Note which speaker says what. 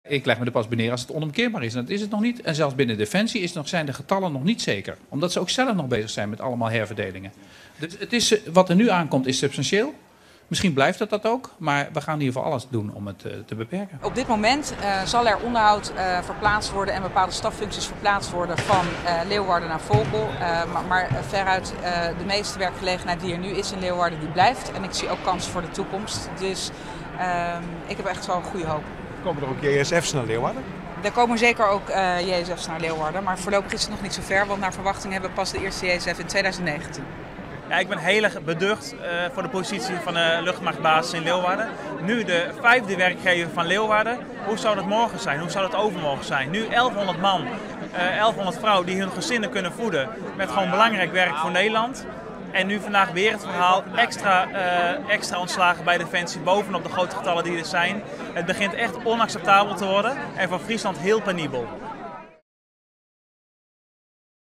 Speaker 1: Ik leg me er pas beneden als het onomkeerbaar is. En dat is het nog niet. En zelfs binnen Defensie zijn de getallen nog niet zeker. Omdat ze ook zelf nog bezig zijn met allemaal herverdelingen. Dus wat er nu aankomt is substantieel. Misschien blijft het dat ook, maar we gaan in ieder geval alles doen om het te beperken.
Speaker 2: Op dit moment zal er onderhoud verplaatst worden en bepaalde staffuncties verplaatst worden van Leeuwarden naar Vogel. Maar veruit de meeste werkgelegenheid die er nu is in Leeuwarden, die blijft. En ik zie ook kansen voor de toekomst. Dus ik heb echt wel een goede hoop.
Speaker 3: Komen er ook JSF's naar Leeuwarden?
Speaker 2: Er komen zeker ook JSF's naar Leeuwarden, maar voorlopig is het nog niet zo ver, want naar verwachting hebben we pas de eerste JSF in 2019.
Speaker 4: Ja, ik ben heel erg beducht voor de positie van de luchtmachtbasis in Leeuwarden. Nu de 5e werkgever van Leeuwarden. Hoe zou dat morgen zijn? Hoe zou dat overmorgen zijn? Nu 1100 man, 1100 vrouwen die hun gezinnen kunnen voeden met gewoon belangrijk werk voor Nederland. En nu vandaag weer het verhaal, extra ontslagen bij Defensie, bovenop de grote getallen die er zijn. Het begint echt onacceptabel te worden en voor Friesland heel penibel.